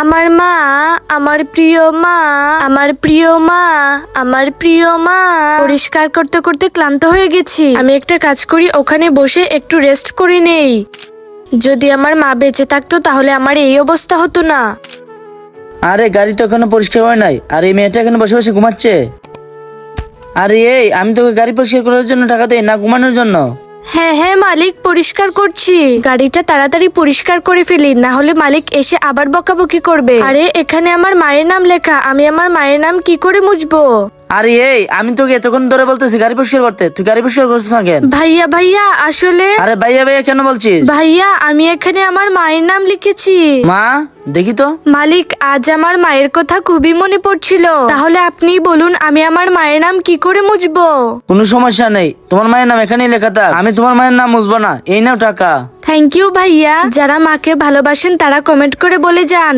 আমার মা, আমার প্রিয় মা, আমার প্রিয় মা, আমার প্রিয় মা। পরিষ্কার করতে করতে ক্লান্ত হয়ে গেছি। আমি একটা কাজ করি, ওখানে বসে একটু রেস্ট করে নেই। যদি আমার মা বেঁচে থাকতো তাহলে আমার এই অবস্থা হতো না। আরে গাড়ি তো এখনো পরিষ্কার হয় নাই, আর এই মেয়েটা এখানে বসে বসে ঘুমাচ্ছে। আরে এই, আমি তোকে গাড়ি পরিষ্কার করার জন্য টাকা দেই না ঘুমানোর জন্য? হ্যাঁ হ্যাঁ মালিক, পরিষ্কার করছি। গাড়িটা তাড়াতাড়ি পরিষ্কার করে ফেলি, না হলে মালিক এসে আবার বকাবকি করবে। আরে এখানে আমার মায়ের নাম লেখা, আমি আমার মায়ের নাম কি করে মুছবো? আরে এই, আমি তোকে এতক্ষণ ধরে বলতেছি গাড়ি পরিষ্কার করতে, তুই গাড়ি পরিষ্কার করছিস না কেন? ভাইয়া ভাইয়া আসলে আরে ভাইয়া ভাইয়া কেন বলছিস? ভাইয়া আমি এখানে আমার মায়ের নাম লিখেছি। মা, দেখি তো। মালিক, আজ আমার মায়ের কথা খুবই মনে পড়ছিল। তাহলে আপনি বলুন আমি আমার মায়ের নাম কি করে মুছবো? কোনো সমস্যা নেই, তোমার মায়ের নাম এখানেই লেখা থাক, আমি তোমার মায়ের নাম মুছবো না। এই নাও টাকা। থ্যাংক ইউ ভাইয়া। যারা মাকে ভালোবাসেন তারা কমেন্ট করে বলে যান।